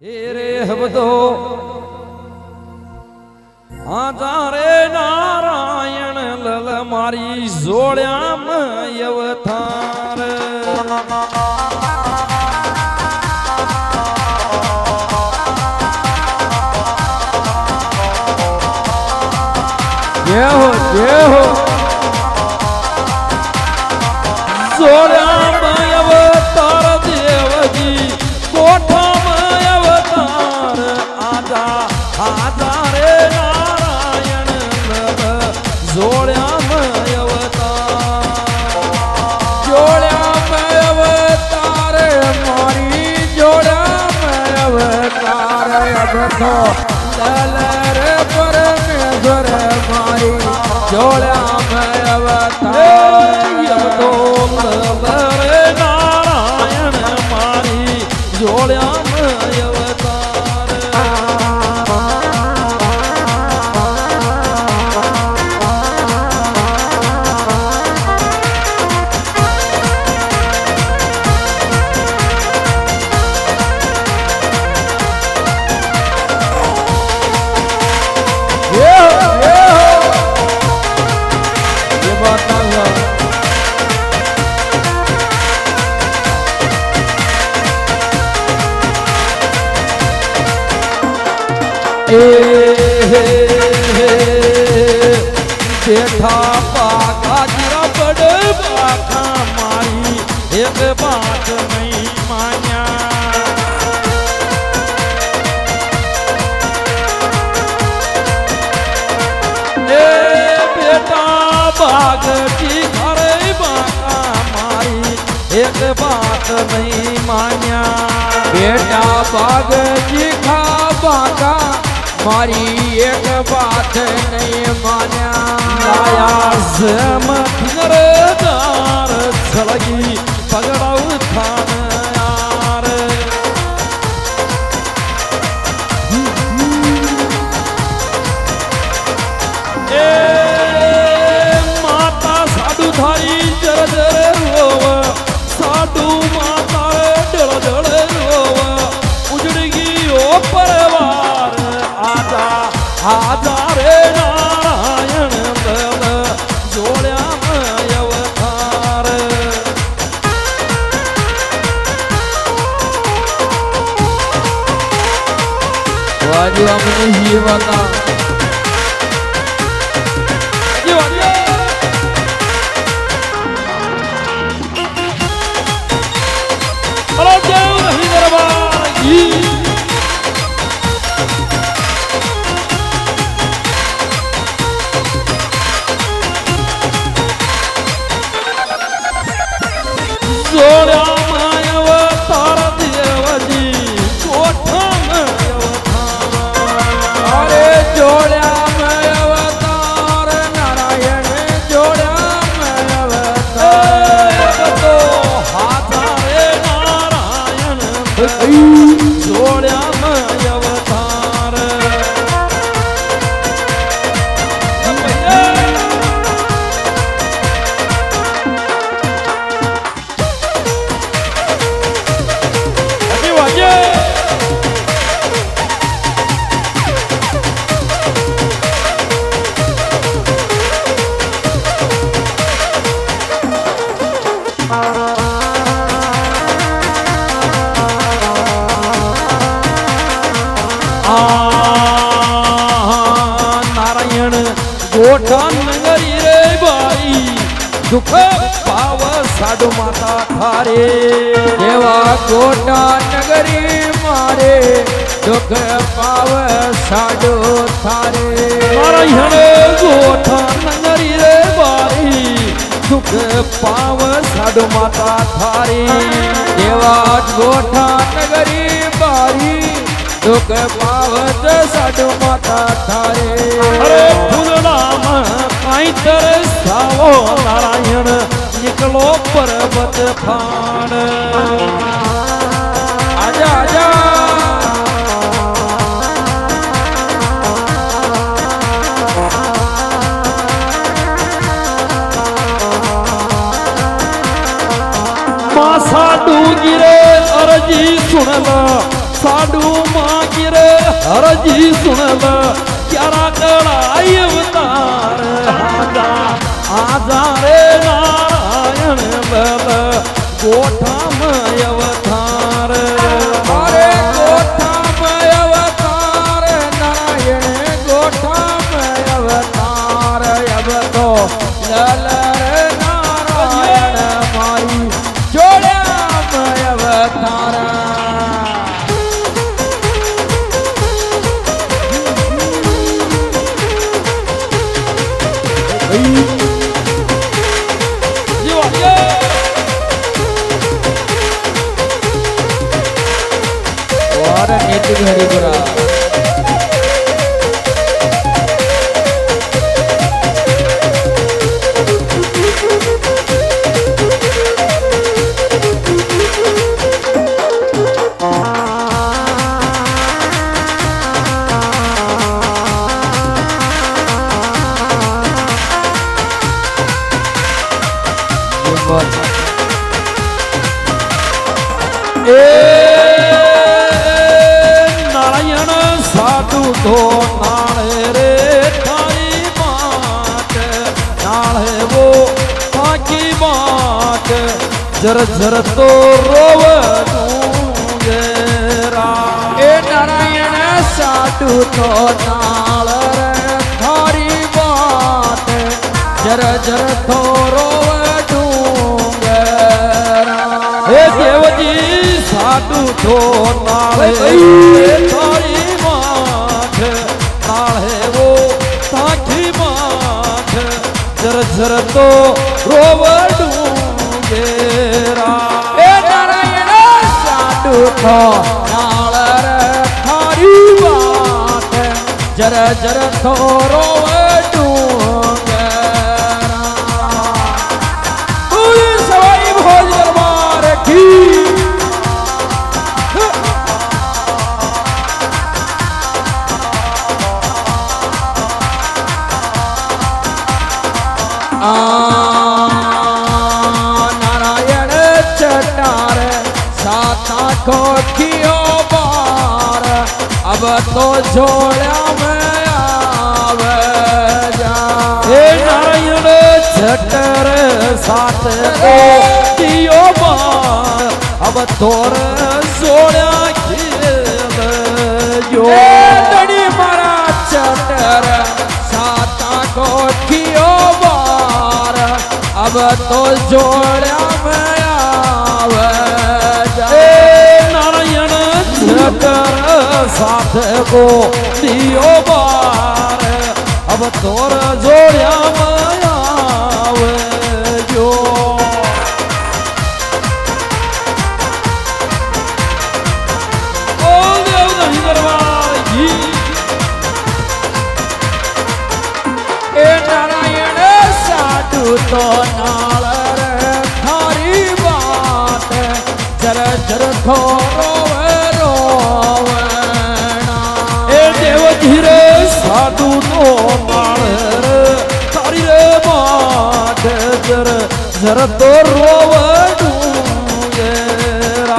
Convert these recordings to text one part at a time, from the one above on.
રે હબદો આધારે નારાયણ લલ મારી જોડ્યામાં અવતાર જય હો જોડ્યામાં અવતાર દેવજી કોઠામાં અવતાર આધારે નારાયણ લલ જોડ્યામાં અવતાર મારી જોડ્યામાં અવતાર અબતો લલ રે પરમેશ્વર મારી જોડ્યામાં અવતાર અબતો લલ રે નારાયણ મારી જોડ્યામાં અવતાર બેઠા પાકા જરા બડ પાખા મારી એક વાત નહીં માન્યા એ બેટા બાગટી ઘરે બાકા મારી એક વાત નહીં માન્યા બેટા બાગજી ખા બાકા મારી એક વાત નહીં માન્યા લાયા જેમ ઘરદાર છલગી પગડવ થાન યાર એ માતા સાડુ થાઈ જર જર રોવ સાડુ માતા ડળ ડળ રોવ ઉજડી ગયો પરવાર આધારે નારાયણ લલ જોડ્યામાં અવતાર વાજુ અમને જીવતા હલો દેવ નહીં દરબાર જી જોડ્યામાં અવતાર દેવજી કોઠામાં અવતાર અરે જોડ્યામાં અવતાર નારાયણ જોડ્યામાં અવતાર તો હાથારે નારાયણ જોડ્યામાં અવતાર નારાયણ ગોઠા નગરી રે બાઈ દુઃખ પાવ સાડુ માતા થારે દેવા કોટા નગરી મારે દુઃખ પાવ સાડો થારે નારાયણ ગોઠા નગરી રે બાઈ દુઃખ પાવ સાડુ માતા થારે દેવા ગોઠા નગરી બારી દુઃખ પાવત સાડુ માતા થારે અરે ફૂલડામાં કાંઈ તરસાવો નારાયણ નીકળો પર્વત ફાણ આજા આજા માસા ડૂગીરે અરજી સુણલા साडू मांगी रे हरजी सुनल क्यारा कड़ाई अवतार आजा रे नारायण बल गोठा में अवतार अरे गोठा में अवतार नारायण गोठा में अवतार अब तो ललर नारायण मारी जोड़िया में अवतार और नीति हरिपुरा नारायण साधु तो नाले रे थारी बात नाले वो बाकी बात जर जर तो रोव दूंगे ए नारायण साधु तो नाल रे थारी बात जर जर थोरो हे देवजी साधु तो नाले थारी माठ नाले वो ताकी माठ जर जर तो रोव डूंगेरा ए नारायण साधु तो नाल रे थारी बात जर जर थोरो डूंगरा पूरी सवाई भोज दरबार की नारायण चटार साता कोठियो बार अब तो जोड़ा में आवे जा हे नारायण छटर सात को दियो बार अब तोर जोड़ा खेल जो डड़ी मारा चटर साता कोठियो बार अब तो जोड़ा में आवे जा नारायण छटर सात को दियो बार अब तोर जोड़िया मायावे जो ओ देवधनी दरबार की ए नारायण साधु तो नाल रे थारी बात जर जर थोरो रोवना ए देवजी रे साधु तो नाल रे थारी रे बाट जर जर तो रोव डूंगेरा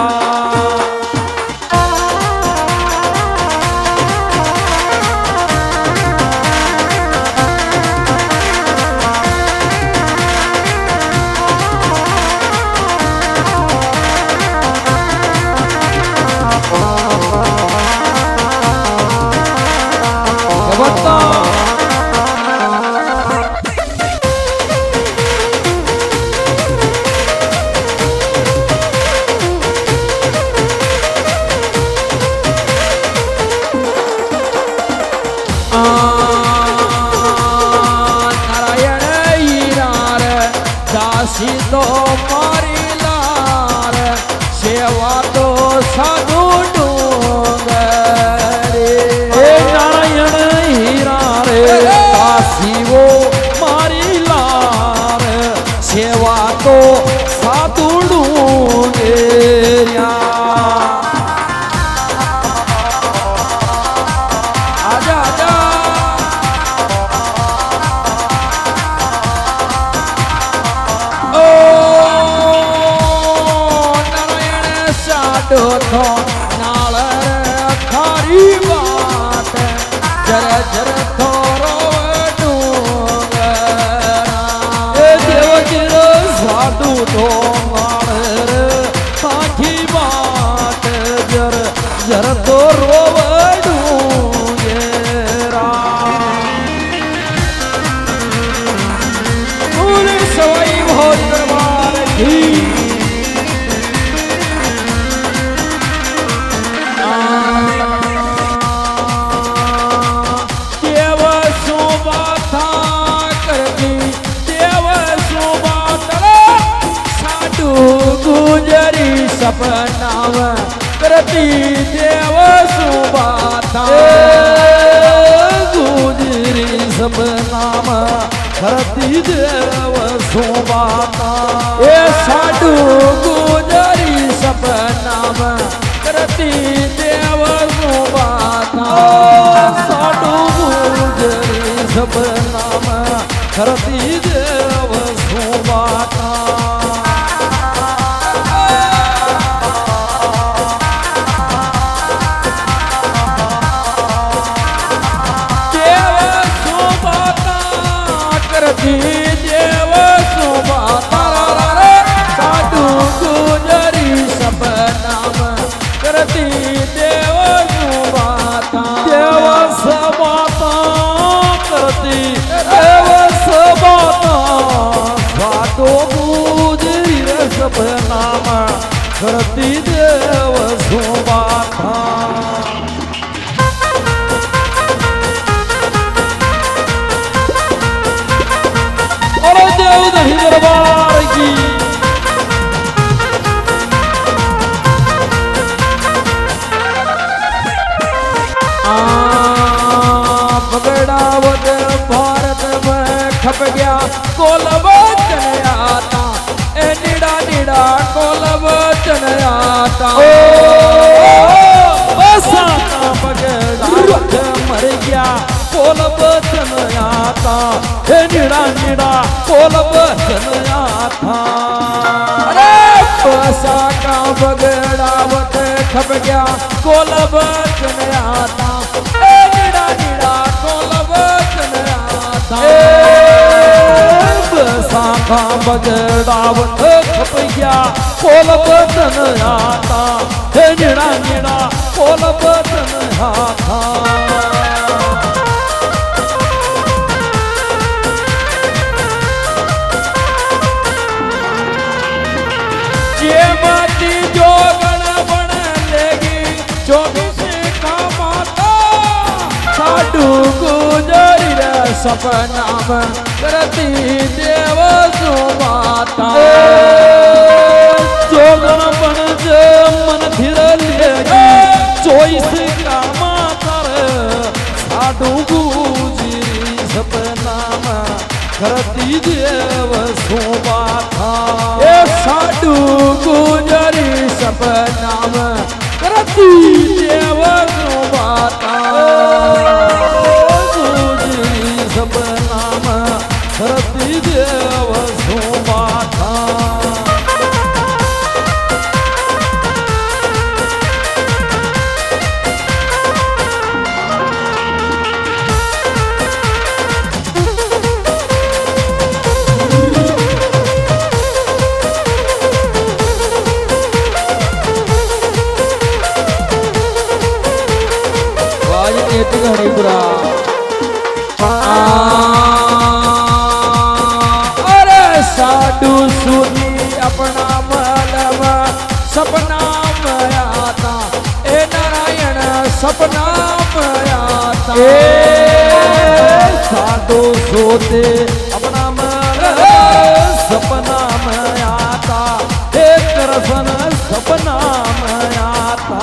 बता नारायण हीरार दासी तो मारी लार सेवा तो साधु डूंगरे नारायण हीरा रे दासी वो मारी लार सेवा तो साधु डूंगेरिया आजा आजा ओ नारायण साधु तो नाल रे જર જર થોરો ડુંગરા એ દેવગીર સાધુ તો માળે સાખી વાત જર જર તો રોવડું સવાઈ ભોજ દરબાર કી દેવ સુબાથા કરતી દેવ સુબાતરા સાડુ ગુજરી સપનાવ કરતી દેવ સુબાથા ગુજરી સપનામ કરતી દેવ સુબાતા એ સાડુ ગુજરી સપનામ કરતી દેવ સુબાતા સાડુ ગુજરી સપનામ કરતી દેવ સુબાતા દેવ સુબાતા સાધુ ગુજરી સપનામ કરતી દેવ સુબાતા દેવ સબાતા કરતી દેવ સબાતા સાધુ ગુજરી સપનામ કરતી દેવ સુબાતા देव दही दरबार की पगड़ावत भारत में खप गया कोलवचन आता ए निड़ा निड़ा कोलवचन आता बसाता पगड़ावत मर गया कोलवचन आता हे निड़ा निड़ा कोलवचन आता अरे बसा का बगड़ावत खप गया कोलवचन आता ए निड़ा निड़ा कोलवचन आता बसा का बगड़ावत खप गया कोलवचन आता हे निड़ा निड़ा कोलवचन आता जेमती जोगण बण लेगी 24 का माता साडू गुजरी रे सपनाम करती देव सुबाता जोगण बण जे मन धीर लेगी 24 का माता साडू गुजरी सपनाम करती देव सुबाता ए साडू गुजरी सपनाम करती देव सुबाता गुजरी सपनाम करती देव सुबाता अरे साडू सुनी अपना मलम सपना में आता ए नारायण सपना में आता साधु सोते अपना मन सपना में आता एक रसन सपना में आता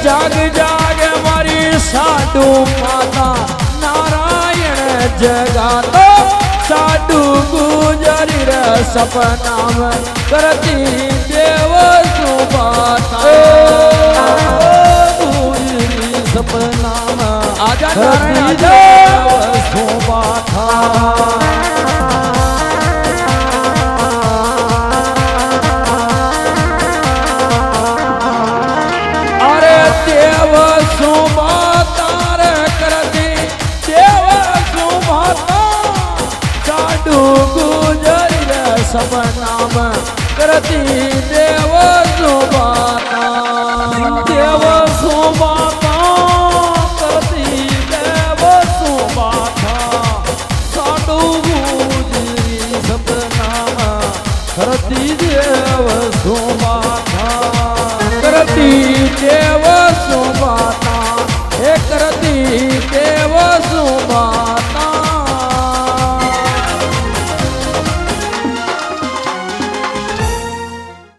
जाग जाग मारी साडू माता नारायण जगातो साडू गुजरी रे सपना में करती देव सुबाता गुजरी सपना में आजा करती नारायण અરે દેવ સુમા તાર કરતી દેવ સુમા સાડુ ગુજરી રે સપનામ કરતી દેવ સુમા દેવ સુમાતા કરતી દેવ સુમાતા સાડુ ગુજરી સપનામાં કરતી દેવ સુમાતા કરતી દેવ સુમા એ કરતી દેવ